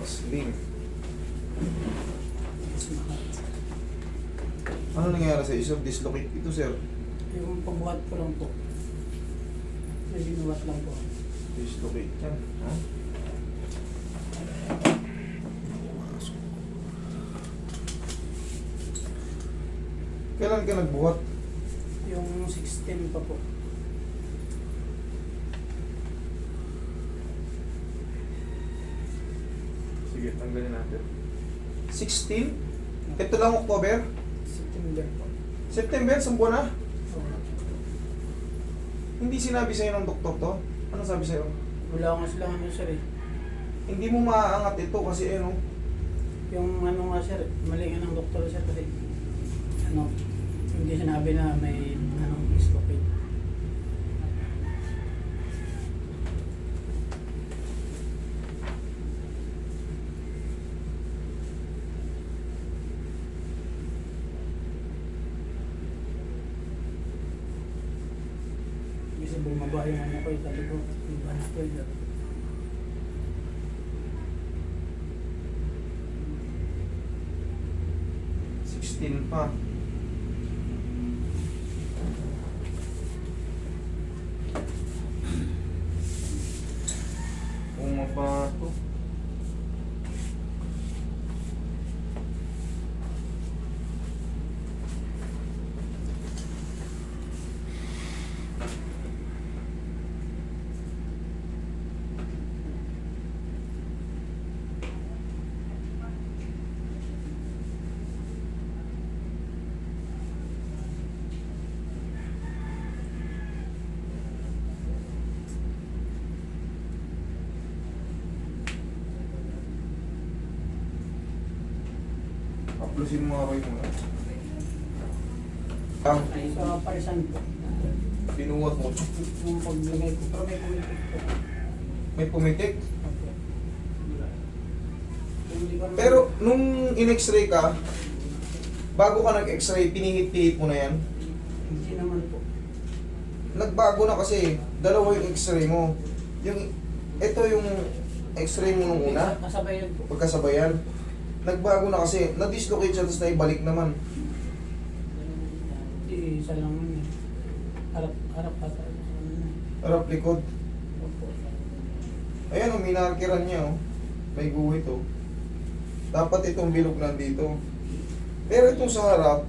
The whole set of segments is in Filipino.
Slim. Mas mahal. Ano nangyari sa isang dislocate ito, sir? Yung pagbuhat ko lang po. May binuhat lang po. Dislocate yan. Ha? Kailan ka nagbuhat? Yung 16 pa po. Sige, tanggalin natin. 16? Ito lang October? September po. September, isang buwan na? So, Hindi sinabi sa'yo ng doktor to? Ano sabi sa'yo? wala nga sila ano sir eh. Hindi mo maaangat ito kasi ano, Yung ano nga sir, mali nga ng doktor sir kasi ano, hindi sinabi na may anong dislocate. Kasi bumaba yung ano ko, sabi ko, iba na ko yun. 16 pa. Pumabato. Aplusin mo ako yung ang Sa parisan po, pinuwat mo. yung paglagay ko, pero may kumitik po. May pumitik. Opo. Hindi ko naman- Pero nung in-x-ray ka, bago ka nag-x-ray, pinihit-pihit mo na yan. Hindi naman po. Nagbago na kasi, dalawa yung x-ray mo. Ito yung x-ray mo nung una, Kasabay yun po. pagkasabayan. Nagbago na kasi, na-dislocate siya, tapos naibalik naman. Hindi, isa lang yun eh. Harap ata. Harap likod. Opo. Ayan o, minarkiran niya o. May guhit o. Dapat itong bilog nandito. Pero itong sa harap,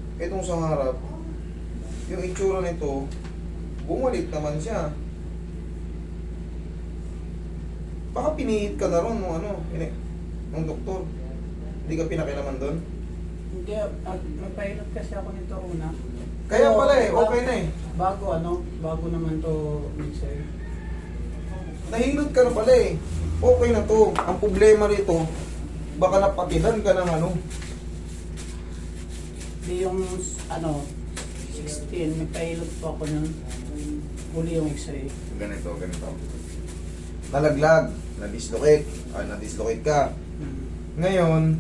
yung itsura nito, bumalik naman siya. Baka pinihit ka na ron nung doktor. Hindi ka pinakilaman doon. Hindi, nagpahilot kasi ako nito una. Kaya Pero, pala eh, okay na eh. Bago naman to mixer. Nahilot ka na pala eh. Okay na to. Ang problema nito, baka napatilan ka ng ano. Hindi yung 16, nagpahilot po ako ng huli yung x-ray. Ganito. Nalaglag, na-dislocate ka. Ngayon,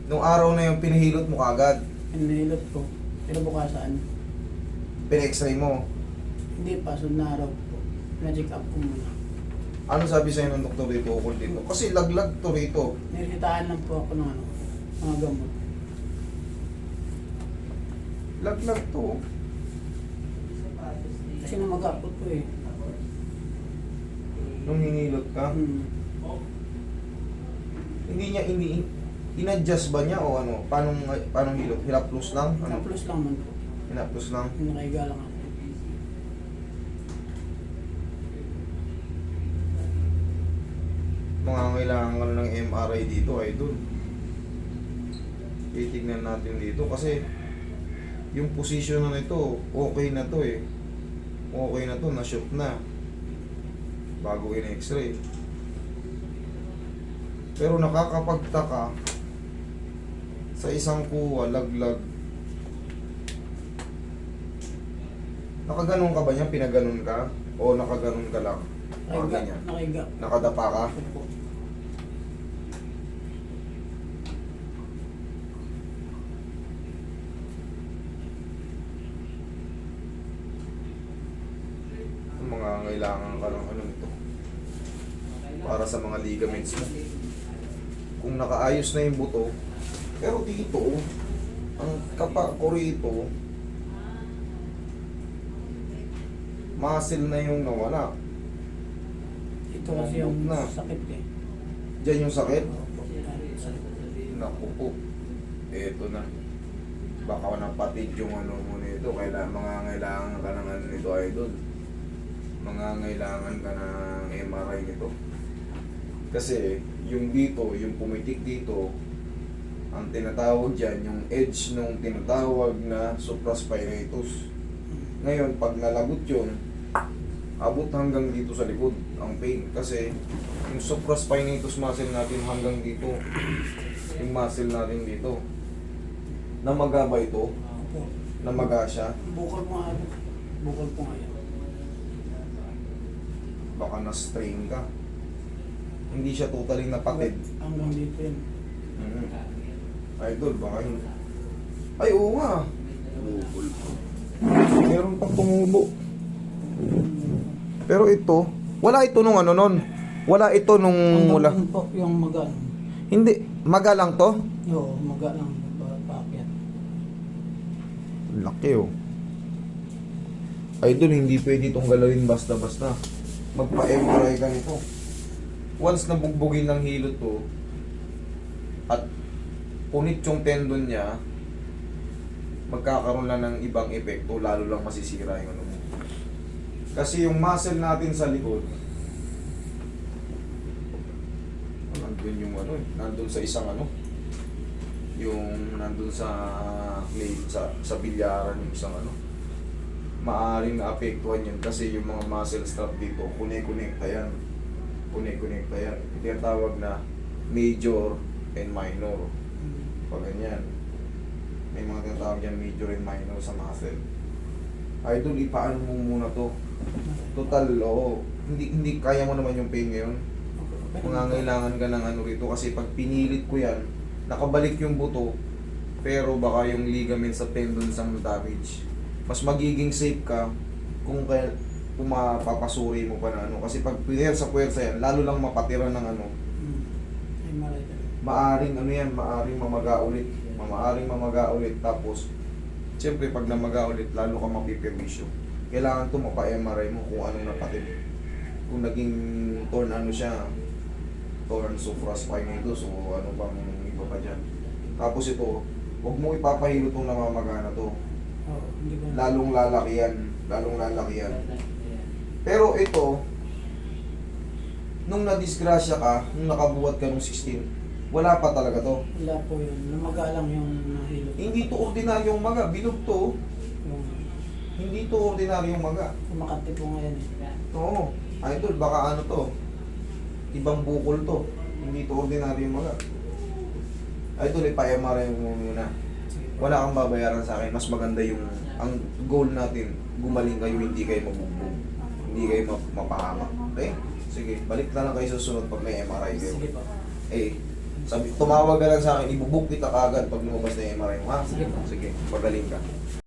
nung araw na yung pinahilot mo kagad, Pinahilot ko. Pero bukasan, pin-x-ray mo. hindi pa, sunod na araw po. Na-check up ko muna. Ano sabi sa'yo ng doktor dito, ukol dito? Kasi laglag to rito. Niresitahan lang po ako ng mga gamot. Laglag to. Kasi namagapot ko eh. Nung hinilot ka. Hindi in-adjust ba niya o ano? Paano hilot? Hilaplos lang? Ano? Plus lang man po. Hilaplos lang. Yung nakaiga lang ako. Mangangailangan ka na ng MRI dito, idol. Titignan natin dito kasi yung position na nito, okay na to eh. Okay na to, na-shoot na. Bago in-x-ray. Pero nakakapagtaka sa isang kuha, laglag. Nakaganon ka ba niya? Pinaganon ka? O nakaganon ka lang? Mga ganyan. Nakaiga. Nakadapa ka? Opo. Mga ngailangan ka ng ano nito para sa mga ligaments mo. kung nakaayos na yung buto. Pero dito, ang kapa ko rito, muscle na yung nawala. Ito kasi yung Na. sakit eh. Diyan yung sakit. Opo. Naku po. Eto na. Baka napatid yung ano mo nito. Mangangailangan ka ng ano nito, idol. Mangangailangan ka ng MRI nito. Kasi yung dito, yung pumitik dito, ang tinatawag dyan, yung edge nung tinatawag na supraspinatus. Ngayon, pag nalagot yun, abot hanggang dito sa likod ang pain. Kasi yung supraspinatus muscle natin hanggang dito. Yung muscle natin dito. Namaga ba ito? Opo. Namaga siya? Bukol po nga. Bukol po nga yan. Baka na-strain ka. Hindi siya totally napatid. Hanggang dito yun. Idol, baka yun. Ay, oo nga. Bukol po. Meron pang tumubo. Pero ito, wala ito nung ano nun. Wala ito nung mula. Hanggang po yung maga. Hindi, maga lang to. Oo, maga lang. Paakyat. Laki oh. Idol, hindi pwede itong galawin basta-basta. Magpa-MRI ka nito. Once nabugbugin ng hilot to, at punit yung tendon niya, magkakaroon lang ng ibang epekto, lalo lang masisira yung ano mo. Kasi yung muscle natin sa likod, nandun yung ano, nandun sa isang ano, yung nandun sa sa bilyaran yung isang ano, maaaring naapektuhan yun kasi yung mga muscle strap dito, kunek-konekta yan. Kunek-konekta yan. Ito yung tawag na major and minor. Pag ganyan. May mga tinatawag yan major and minor sa muscle. Idol, ipaano mo muna to? Total, oo. Hindi kaya mo naman yung pain ngayon. Mangangailangan ka ng ano rito kasi pag pinilit ko yan, nakabalik yung buto, pero baka yung ligaments sa tendons ang damage. Mas magiging safe ka kung mapapasuri mo pa na ano. Kasi pag puwersa yan, lalo lang mapatira ng ano, Ay, maray ka. maaring ano yan, maaring mamaga ulit. Maaring mamaga ulit. Tapos, siyempre pag namaga ulit, lalo ka mapiperwisyo. Kailangan ito mapa-MRI mo kung anong napatid. Kung naging torn ano siya, torn supraspinatus o ano bang iba pa dyan. Tapos ito, huwag mo ipapahilo itong namamaga na to. Oo, hindi ko Lalong lalaki yan. Lalong lalaki yan. Pero ito, nung nadisgrasya ka, nung nakabuhat ka nung 16, wala pa talaga to. Wala po yun. Namaga lang yung nahilot. Hindi to ordinaryong maga. Bilog to. Yung Hindi to ordinaryong maga. kumakante po ngayon eh. Oo. Idol, baka ano to. Ibang bukol to. Hindi to ordinaryong maga. Idol, ipa-MRI mo muna. Wala kang babayaran sa akin. Mas maganda yung, ang goal natin, gumaling kayo, hindi kayo mabugbog. Hindi kayo mapahamak. Okay? Sige, balik na lang kayo sa susunod pag may MRI kayo. Sige po. Sabi, tumawag ka lang sa akin, ibubuk kita kagad pag lumabas na yung MRI mo, ha? Sige po. Sige, pagaling ka.